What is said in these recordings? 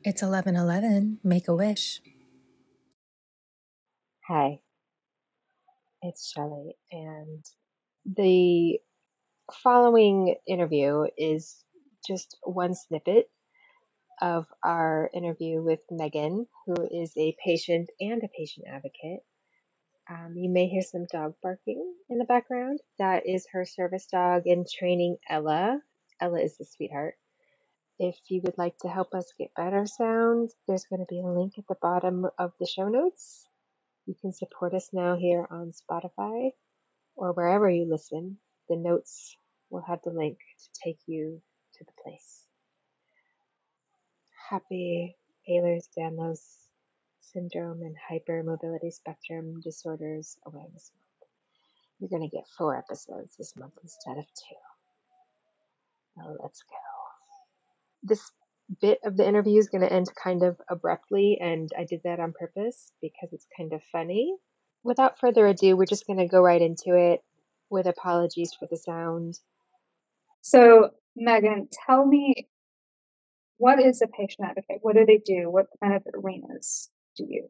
It's 11:11. Make a wish. Hi, it's Shelley, and the following interview is just one snippet of our interview with Megan, who is a patient and a patient advocate. You may hear some dog barking in the background. That is her service dog in training, Ella. Ella is the sweetheart. If you would like to help us get better sound, there's going to be a link at the bottom of the show notes. You can support us now here on Spotify or wherever you listen. The notes will have the link to take you to the place. Happy Ehlers-Danlos Syndrome and Hypermobility Spectrum Disorders Awareness Month. You're going to get 4 episodes this month instead of 2. Now let's go. This bit of the interview is going to end kind of abruptly, and I did that on purpose because it's kind of funny. Without further ado, we're just going to go right into it with apologies for the sound. So, Megan, tell me, what is a patient advocate? What do they do? What kind of arenas do you?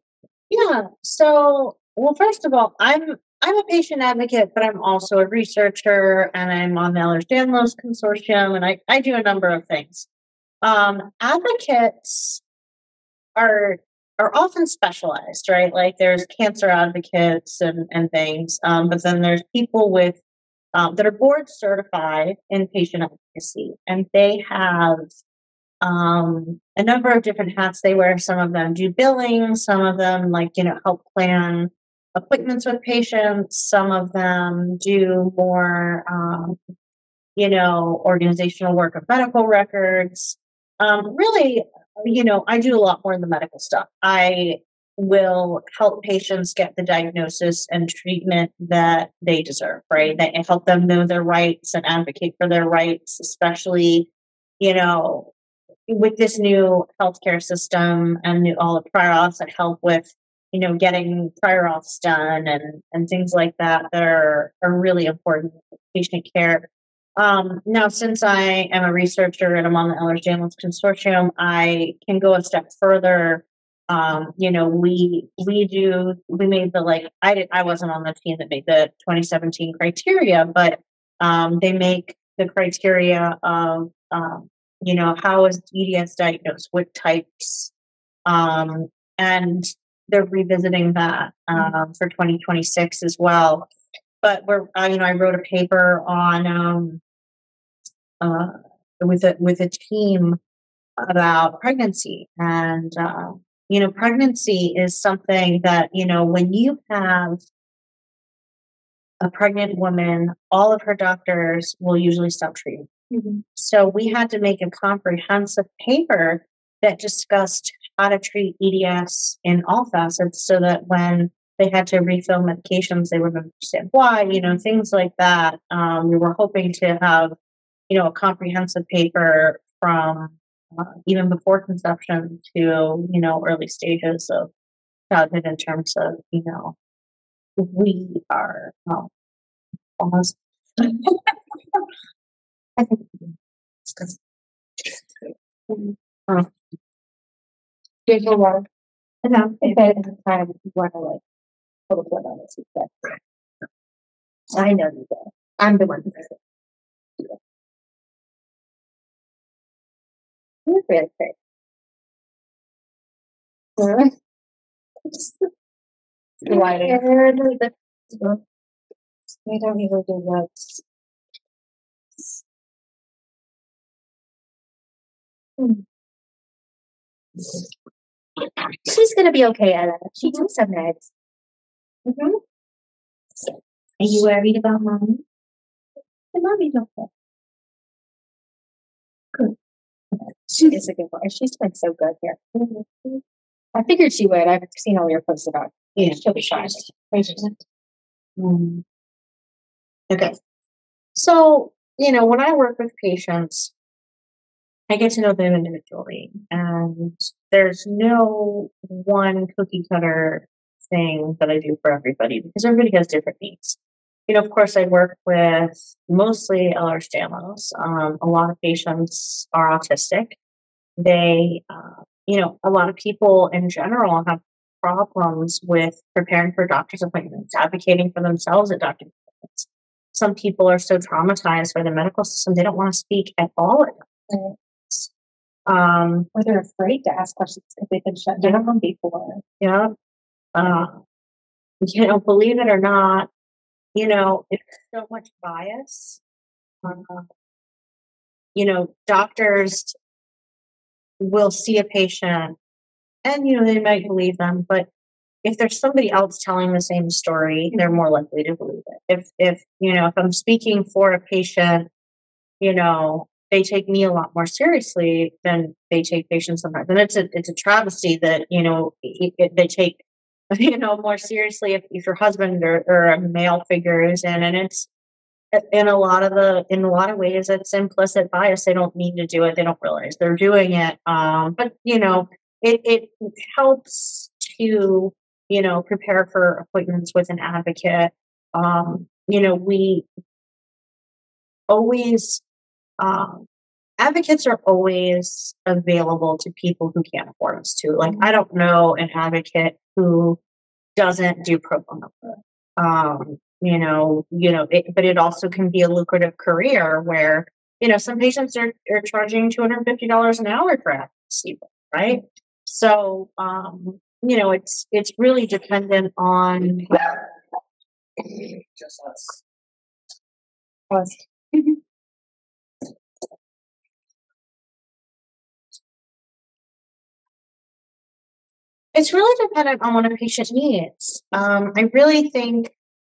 Yeah. So, well, first of all, I'm a patient advocate, but I'm also a researcher, and I'm on the Ehlers-Danlos Consortium, and I do a number of things. Advocates are often specialized, right? Like there's cancer advocates and things, but then there's people with that are board certified in patient advocacy, and they have a number of different hats they wear. Some of them do billing, some of them help plan appointments with patients, some of them do more organizational work of medical records. Really, I do a lot more in the medical stuff. I will help patients get the diagnosis and treatment that they deserve, right? I help them know their rights and advocate for their rights, especially, with this new healthcare system and all the prior auths that help with, getting prior auths done and things like that are really important for patient care. Now, since I am a researcher and I'm on the Ehlers-Danlos Consortium, I can go a step further. We made I wasn't on the team that made the 2017 criteria, but they make the criteria of how is EDS diagnosed, what types, and they're revisiting that for 2026 as well. But I wrote a paper on with a team about pregnancy, and pregnancy is something that when you have a pregnant woman, all of her doctors will usually stop treating. Mm-hmm. So we had to make a comprehensive paper that discussed how to treat EDS in all facets, so that when they had to refill medications, they would understand why, things like that. We were hoping to have, a comprehensive paper from even before conception to, early stages of childhood in terms of, we are almost. I think it's because. There's a lot. No, if I kind of want to put a on it, I know you do. I'm the one who does it. You're really great. We don't even do that. She's gonna be okay, Ella. She took some meds. Mm-hmm. Are you worried about mommy? The mommy's okay. Good. She is a good boy. She's been so good here. Mm-hmm. I figured she would. I've seen all your posts about. Yeah, she'll be shy. Okay. So, when I work with patients, I get to know them individually, and there's no one cookie cutter thing that I do for everybody, because everybody has different needs. Of course, I work with mostly Ehlers-Danlos. A lot of patients are autistic. They, a lot of people in general have problems with preparing for doctor's appointments, advocating for themselves at doctor's appointments. Some people are so traumatized by the medical system, they don't want to speak at all. Right. Or they're afraid to ask questions because they've been shut down before. Yeah. Believe it or not, it's so much bias. Doctors will see a patient and, they might believe them, but if there's somebody else telling the same story, they're more likely to believe it. If I'm speaking for a patient, they take me a lot more seriously than they take patients sometimes. And it's a travesty that, they take, more seriously if your husband or a male figure is in, and it's in a lot of ways, it's implicit bias. They don't mean to do it. They don't realize they're doing it. But it helps to, prepare for appointments with an advocate. We always, advocates are always available to people who can't afford us to. Like, I don't know an advocate who doesn't do pro bono. But it also can be a lucrative career where, some patients are charging $250 an hour for advocacy, right? So, it's really dependent on just us. It's really dependent on what a patient needs. I really think,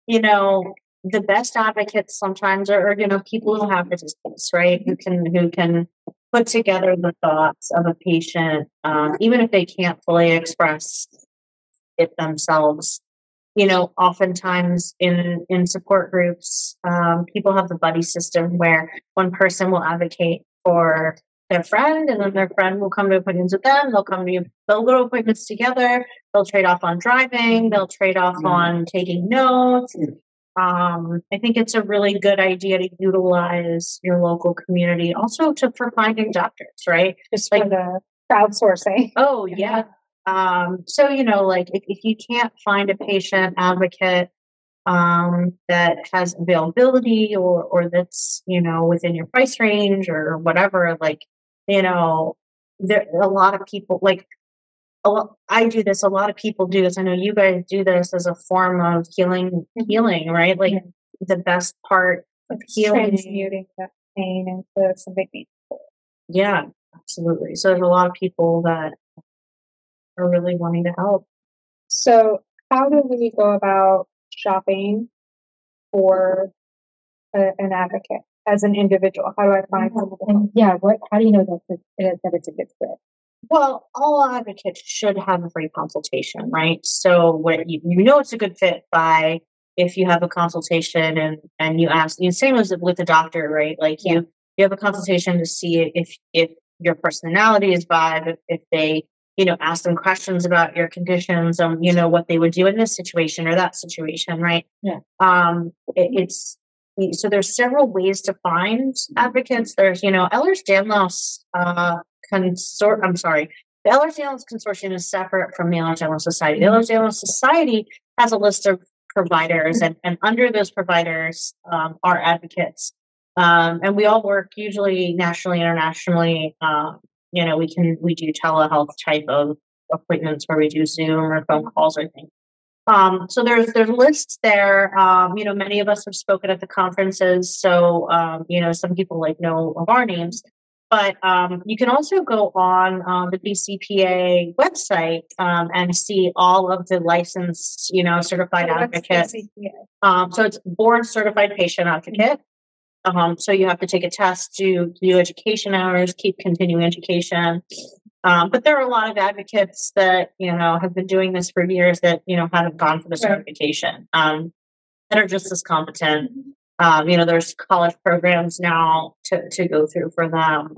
the best advocates sometimes are, people who have the distance, right? Who can put together the thoughts of a patient, even if they can't fully express it themselves. Oftentimes in support groups, people have the buddy system where one person will advocate for their friend, and then their friend will come to appointments with them. They'll come to they'll go to appointments together. They'll trade off on driving. They'll trade off on taking notes. I think it's a really good idea to utilize your local community also for finding doctors, right? Just like the crowdsourcing. Oh, yeah. So, if you can't find a patient advocate that has availability or that's, within your price range or whatever, there a lot of people I do this, a lot of people do this. I know you guys do this as a form of healing, right? Like the best part of healing. Transmuting that pain into something meaningful. Yeah, absolutely. So there's a lot of people that are really wanting to help. So how do we go about shopping for an advocate as an individual? How do I find someone? How do you know that it's a good fit? Well, all advocates should have a free consultation, right? So what you it's a good fit by if you have a consultation and you ask, same as with a doctor, right? Like you have a consultation to see if your personality is vibe, if they, ask them questions about your conditions, what they would do in this situation or that situation, right? Yeah. So there's several ways to find advocates. There's, Ehlers-Danlos, the Ehlers-Danlos Consortium is separate from the Ehlers-Danlos Society. The Ehlers-Danlos Society has a list of providers, and under those providers are advocates. And we all work usually nationally, internationally. We do telehealth type of appointments where we do Zoom or phone calls or things. So there's lists there. Many of us have spoken at the conferences, so some people know of our names. But you can also go on the BCPA website and see all of the licensed, certified advocates. So it's board certified patient advocate. So you have to take a test to do education hours, keep continuing education. But there are a lot of advocates that, have been doing this for years that, haven't gone for the certification, that are just as competent. There's college programs now to go through for them.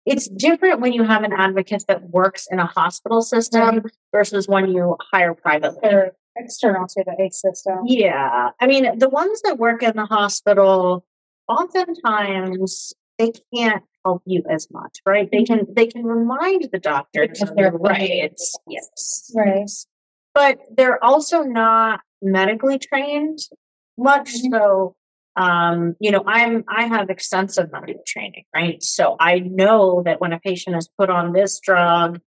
It's different when you have an advocate that works in a hospital system versus when you hire privately. They're external to the ACE system. Yeah. I mean, the ones that work in the hospital, oftentimes they can't help you as much, right? They can remind the doctors Because of they're your affiliated. rights. Yes. Right. But they're also not medically trained much. So, I have extensive medical training, right? So I know that when a patient is put on this drug,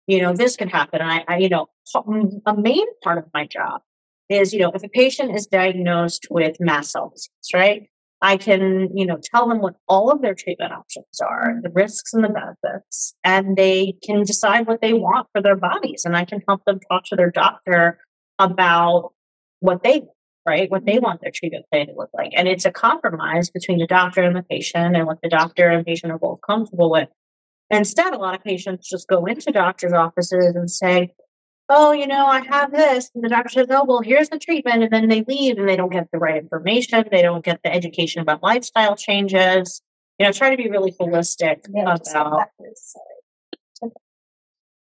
this can happen. A main part of my job is, if a patient is diagnosed with mast cell disease, right? I can, tell them what all of their treatment options are, the risks and the benefits, and they can decide what they want for their bodies. And I can help them talk to their doctor about what they want, right? What they want their treatment plan to look like. And it's a compromise between the doctor and the patient and what the doctor and patient are both comfortable with. Instead, a lot of patients just go into doctor's offices and say, oh, I have this. And the doctor says, oh, well, here's the treatment. And then they leave and they don't get the right information. They don't get the education about lifestyle changes. Try to be really holistic about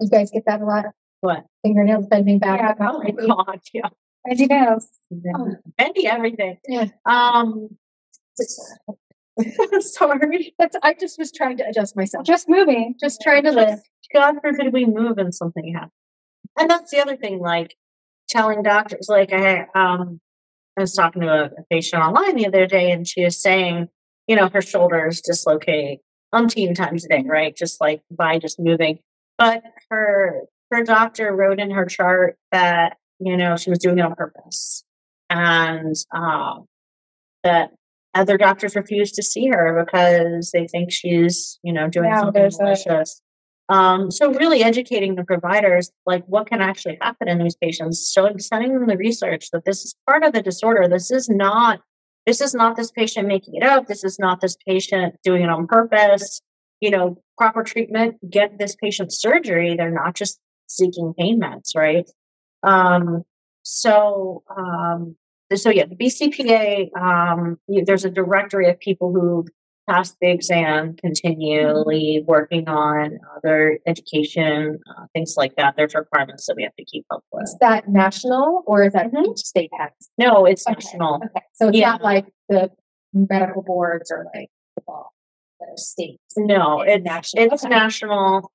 You guys get that a lot? what? Fingernails bending back. Yeah. Oh my God. Yeah. Bendy nails. Bendy everything. Yeah. Sorry. I just was trying to adjust myself. Just moving. Just trying to live. God forbid we move and something happens. And that's the other thing, like telling doctors, like I was talking to a patient online the other day and she was saying, her shoulders dislocate umpteen times a day, right? Just like by just moving. But her doctor wrote in her chart that, she was doing it on purpose. And that other doctors refuse to see her because they think she's, doing something malicious. So really educating the providers, like what can actually happen in these patients, sending them the research that this is part of the disorder. This is not this patient making it up. This is not this patient doing it on purpose. Proper treatment, get this patient surgery. They're not just seeking pain meds, right? So yeah, the BCPA, there's a directory of people who passed the exam, continually working on their education, things like that. There's requirements that we have to keep up with. Is that national or is that each state has? No, it's Okay. national. Okay. So it's Yeah. not like the medical boards or like the state. No, It's it's national. It's Okay. national.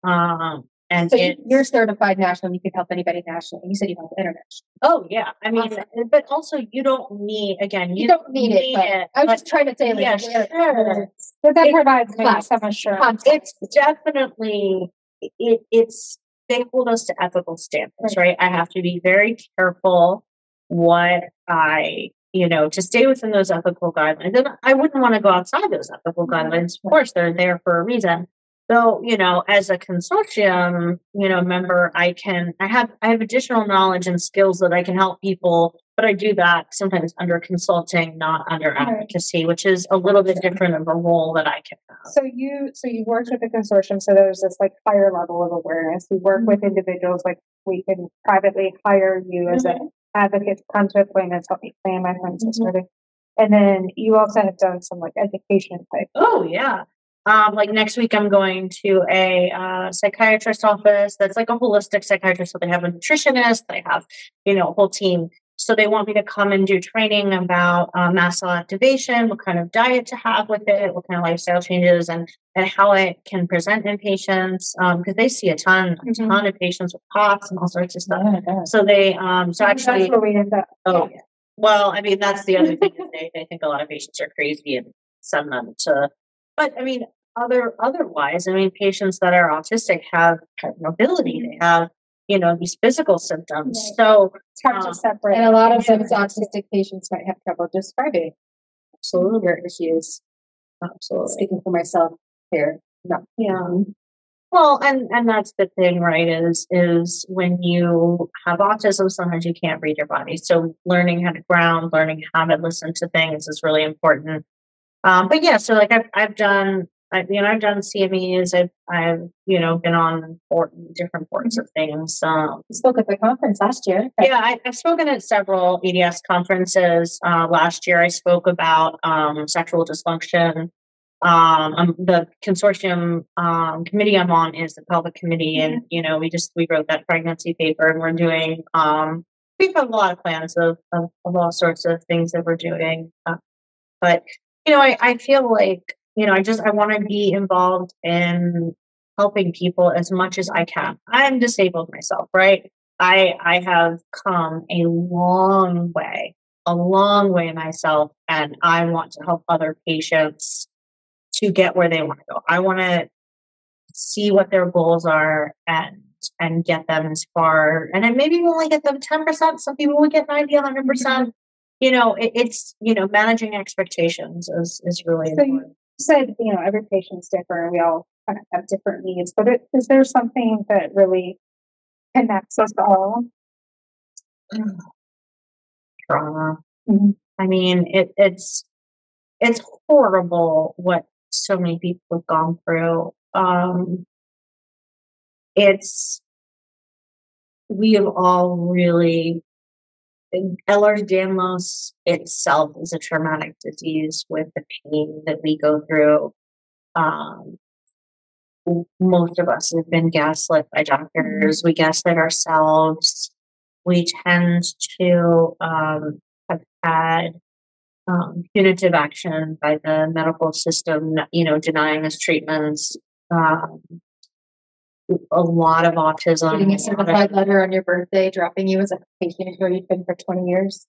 And So it's, you're certified national. You can help anybody national. You said you help international. oh yeah, I mean, Awesome. but also you don't need, again, You don't need it, but I was but just trying to say, like, yeah, where- sure. But that It- provides me class. some assurance. It's definitely they hold us to ethical standards, right? I have to be very careful what I, to stay within those ethical guidelines. And I wouldn't want to go outside those ethical guidelines. Of course, they're there for a reason. So, as a consortium, member, I have additional knowledge and skills that I can help people, but I do that sometimes under consulting, not under advocacy, which is a little bit different of a role that I can have. So you worked with the consortium, so there's this like higher level of awareness. We work with individuals, like we can privately hire you as an advocate to come to appointments, help me plan my appointments, sort of. And then you also have done some like education type. Oh yeah. Like next week, I'm going to a psychiatrist office that's like a holistic psychiatrist. So they have a nutritionist, they have, a whole team. So they want me to come and do training about mast cell activation, what kind of diet to have with it, what kind of lifestyle changes, and how it can present in patients, because they see a ton of patients with POTS and all sorts of stuff. So they, so actually, That's where we end up. oh, yeah. Well, I mean, that's the other thing is they think a lot of patients are crazy and send them to. But I mean, otherwise, I mean, patients that are autistic have mobility. They have, these physical symptoms. Right. So It's hard to separate. And a lot of those autistic patients might have trouble describing absolutely, their issues. absolutely, Speaking for myself here. No. yeah. Well, and that's the thing, right? Is when you have autism, sometimes you can't read your body. So learning how to ground, learning how to listen to things is really important. But yeah, so like I've done CMEs. I've been on different boards of things. You spoke at the conference last year. Yeah, I've spoken at several EDS conferences. Last year, I spoke about sexual dysfunction. The consortium committee I'm on is the pelvic committee, and we wrote that pregnancy paper, and we're doing we have a lot of plans of all sorts of things that we're doing. But I feel like I want to be involved in helping people as much as I can. I'm disabled myself, right? I have come a long way myself, and I want to help other patients to get where they want to go. I want to see what their goals are and get them as far, and then maybe we'll only get them 10%. Some people will get 90, 100%. It's managing expectations is really So important. you said, every patient's different. We all kind of have different needs, but is there something that really connects us all? Trauma. Mhm. I mean, it's horrible what so many people have gone through. We have all really, Ehlers-Danlos itself is a traumatic disease with the pain that we go through. Most of us have been gaslit by doctors. We gaslit ourselves. We tend to have had punitive action by the medical system, denying us treatments. A lot of autism. Getting a certified letter on your birthday, dropping you as a patient where you've been for 20 years.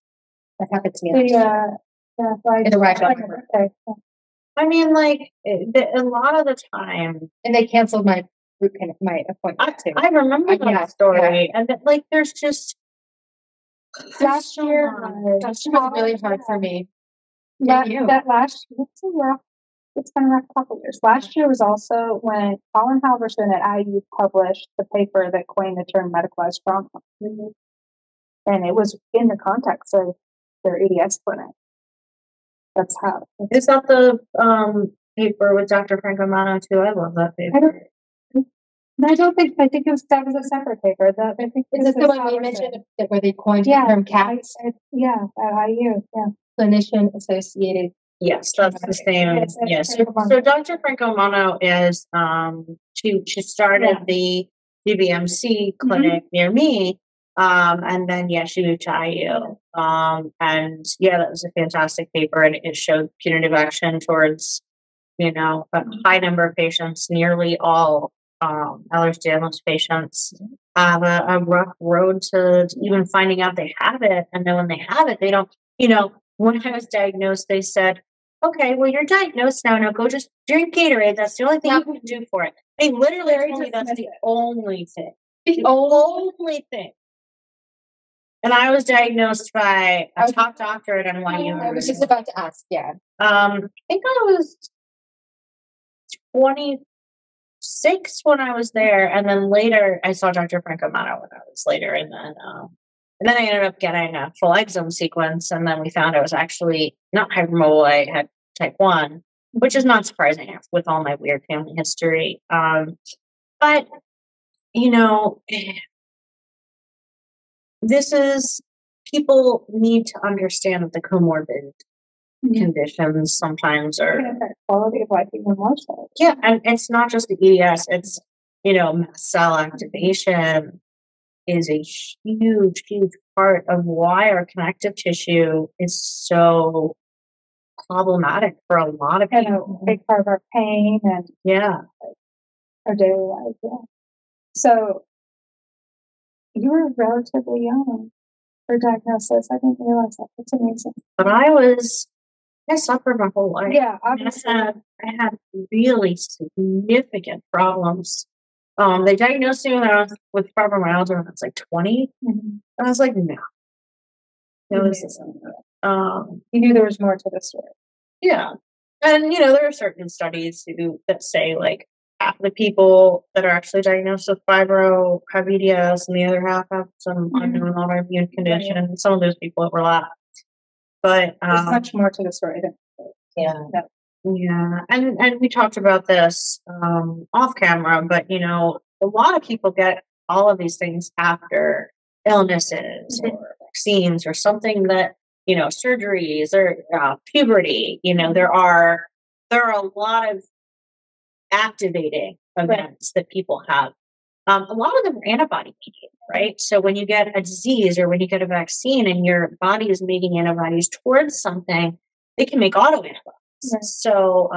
That happened to me. It's right on my birthday. I mean, a lot of the time, And they canceled my appointment too. I remember that Yeah, story, and there's just Last so year, much. last year was really hard for me. That last year, it's been a rough couple years. Last year was also when Colin Halverson at IU published the paper that coined the term medicalized trauma. And it was in the context of their EDS clinic. That's how. Is that the paper with Dr. Frank Romano too? I love that paper. I think that was a separate paper. I think Is this the one you mentioned where they coined the term CAPS? at IU. Yeah. Clinician Associated. Yes, that's the same. Yes. So Dr. Frank Romano is she started the DBMC clinic near me. And then she moved to IU. And that was a fantastic paper, and it showed punitive action towards, a high number of patients. Nearly all Ehlers-Danlos patients have a rough road to even finding out they have it. And then when they have it, they don't, when I was diagnosed, they said, okay, well, you're diagnosed now. Now go just drink Gatorade. That's the only thing you can do for it. They literally told me that's the only thing. The only thing. And I was diagnosed by a top doctor at NYU. I was just about to ask, yeah. I think I was 26 when I was there, and then later I saw Dr. Frank Romano when I was later, and then I ended up getting a full exome sequence, and then we found I was actually not hypermobile. I had type 1, which is not surprising with all my weird family history. But this is, people need to understand that the comorbid conditions sometimes are quality of life even more so. Yeah, and it's not just the EDS, it's mast cell activation is a huge part of why our connective tissue is so problematic for a lot of people. A big part of our pain and our daily life. Yeah. So you were relatively young for diagnosis. I didn't realize that. That's amazing. But I suffered my whole life. Yeah, obviously. I had really significant problems. They diagnosed me when I was with fibromyalgia when I was like 20. And I was like, no. You knew there was more to the story. Yeah. And, there are certain studies that say like half the people that are actually diagnosed with fibro have EDS and the other half have some unknown autoimmune condition. And some of those people overlap. But there's much more to the story than and we talked about this off camera, but a lot of people get all of these things after illnesses or vaccines or something that surgeries or puberty. There are a lot of activating events that people have. A lot of them are antibody mediated, right? So when you get a disease or when you get a vaccine and your body is making antibodies towards something, they can make autoantibodies. Right. So,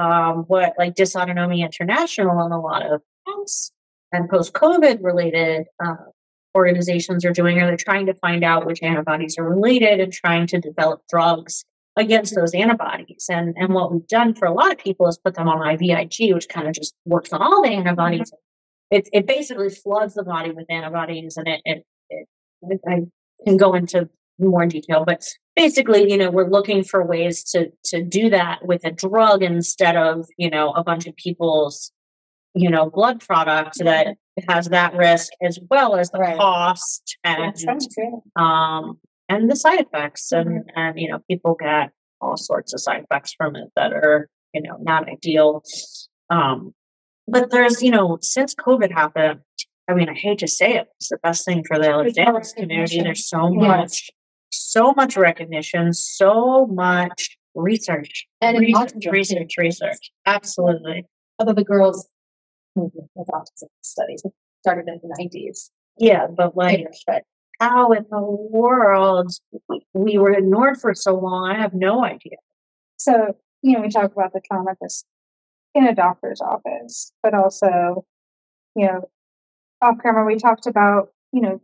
what like Dysautonomia International and a lot of post and post-COVID related organizations are doing are they're trying to find out which antibodies are related and trying to develop drugs against those antibodies. And what we've done for a lot of people is put them on IVIG, which kind of just works on all the antibodies. It basically floods the body with antibodies, and I can go into more detail, but basically, we're looking for ways to do that with a drug instead of, a bunch of people's, blood product that has that risk as well as the Right. cost That and sounds good. and the side effects and people get all sorts of side effects from it that are, not ideal. But there's, since COVID happened, I mean, I hate to say it, it's the best thing for the It's more Alexander's community. There's so Yes. much recognition, so much research. And in autism, too. research. Absolutely. Although the girls movement with autism studies started in the 90s. Yeah, but like, Later, but how in the world we were ignored for so long, I have no idea. So, we talk about the trauma just in a doctor's office, but also, off camera, we talked about,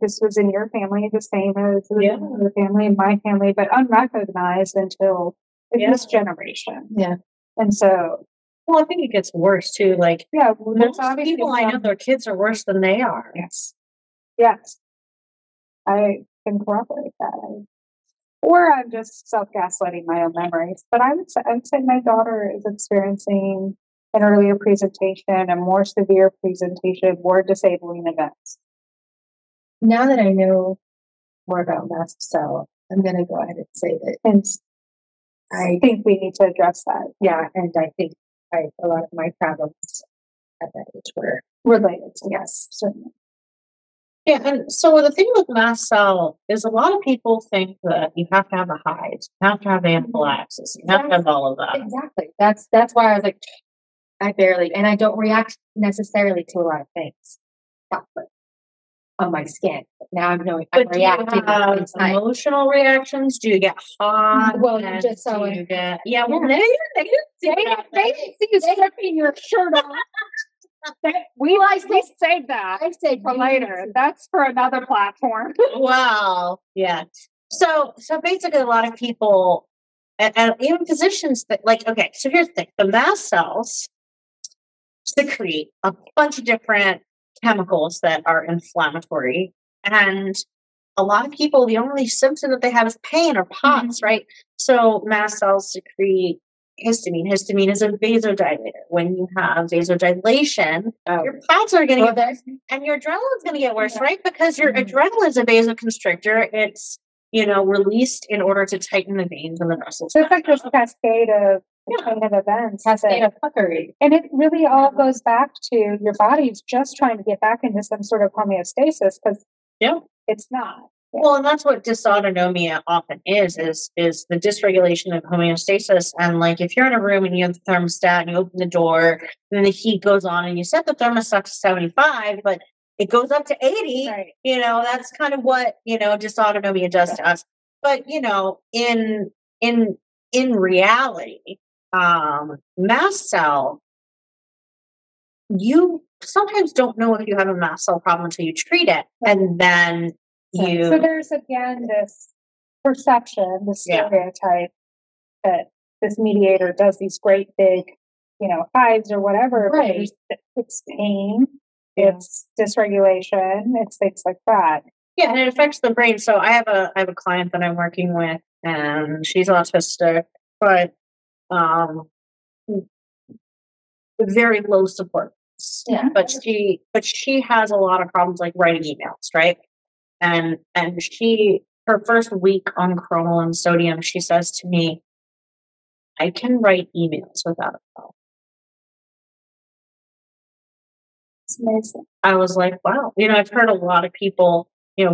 this was in your family, the same as in your family and my family, but unrecognized until this generation. Yeah. And so, Well, I think it gets worse too. Like, yeah, there's most obviously people I know, their kids are worse than they are. Yes. Yes. I can corroborate that. Or I'm just self-gaslighting my own memories. But I would say my daughter is experiencing an earlier presentation, a more severe presentation, more disabling events. now that I know more about mast cell, I'm going to go ahead and say that. And I I think we need to address that. Yeah, and I think a lot of my problems at that age were Related to yes. certainly. Yeah, and so the thing with mast cell is a lot of people think that you have to have a Hydes, you have to have anaphylaxis, you have to have all of that. Exactly. That's why I was like, I barely, and I don't react necessarily to a lot of things. Chocolate on my skin. But now I'm knowing I'm But do you reacting have inside. emotional reactions? Do you get hot? Well, you And just saw do it. you get well, Yeah. they didn't see that. They see you stripping your shirt off. We saved that I said for later. That's for another platform. Wow. Yeah. So basically a lot of people and even physicians that like, okay, so here's the thing. The mast cells secrete a bunch of different chemicals that are inflammatory. And a lot of people, the only symptom that they have is pain or POTS, right? So mast cells secrete histamine. Histamine is a vasodilator. When you have vasodilation, your POTS are going to get worse and your adrenaline is going to get worse, right? Because your adrenaline is a vasoconstrictor. It's, released in order to tighten the veins and the vessels. So it's like this cascade of chain of events. Cascade of fuckery. And it really all goes back to your body's just trying to get back into some sort of homeostasis because it's not. Well, and that's what dysautonomia often is the dysregulation of homeostasis. And like if you're in a room and you have the thermostat and you open the door and then the heat goes on and you set the thermostat to 75, but it goes up to 80, Right. That's kind of what, dysautonomia does to us. But, in reality, mast cell, you sometimes don't know if you have a mast cell problem until you treat it. And then So there's again this perception, the stereotype that this mediator does these great big, hives or whatever. Right. But it's pain, it's dysregulation, it's things like that. Yeah, and it affects the brain. So I have a client that I'm working with, and she's autistic, but very low support. Yeah. But she has a lot of problems like writing emails, right? And her first week on chromal and sodium, she says to me, I can write emails without a phone. It's amazing. I was like, wow. I've heard a lot of people,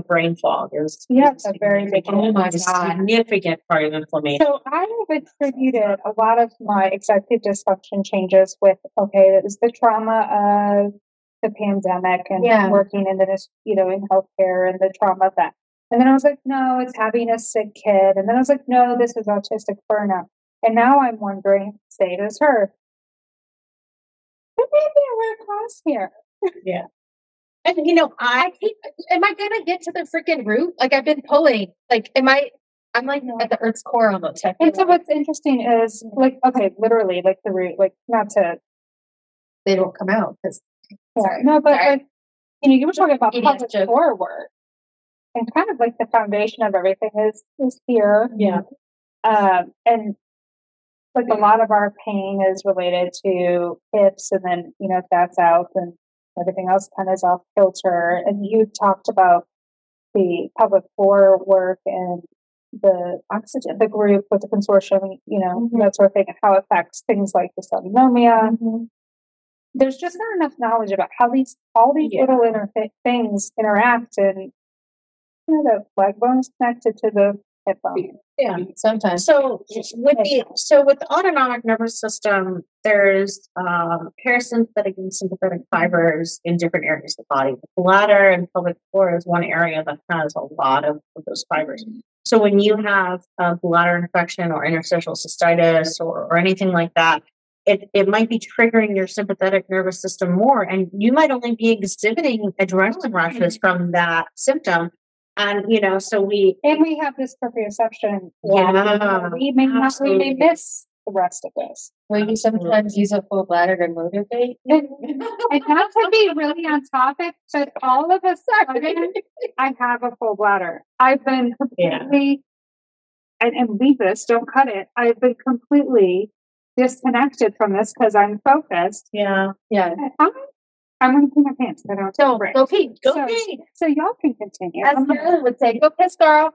brain fog is It's a very big Oh my a God. significant part of inflammation. So I have attributed a lot of my executive dysfunction changes with, it was the trauma of the pandemic and working in in healthcare and the trauma of that. And then I was like, no, it's having a sick kid. And then I was like, no, this is autistic burnout. And now I'm wondering, same as her, but maybe I wear a cross here. And you know, I keep, am I gonna get to the freaking root? Like I've been pulling, like, I'm like at the Earth's core almost. I feel And so like what's interesting is like, okay, literally like the root, like not to, they don't come out because no, but Sorry. like, you know, you were talking about Idiot public joke. core work and kind of like the foundation of everything is here. yeah, And like a lot of our pain is related to hips, and then, you know, if that's out, then everything else kind of is off kilter. And you talked about the public core work and the oxygen, the group with the consortium, you know, that sort of thing, and how it affects things like dysautonomia. There's just not enough knowledge about how all these little things interact, and you know, the leg bone's connected to the hip bone. yeah. sometimes. So with the autonomic nervous system, there's parasympathetic and sympathetic fibers in different areas of the body. The bladder and pelvic floor is one area that has a lot of those fibers. So when you have a bladder infection or interstitial cystitis or anything like that, it might be triggering your sympathetic nervous system more, and you might only be exhibiting adrenaline rushes from that symptom. And you know, so we have this proprioception. Yeah, we may absolutely. miss the rest of this. Will you sometimes use a full bladder to motivate? And not to be really on topic, but all of a sudden, I have a full bladder. I've been completely, and leave this, don't cut it. I've been completely disconnected from this because I'm focused. Yeah. I'm going to pee my pants. I don't Go pee. Go so, pee. So y'all can continue. As Marilyn would say, go piss, girl.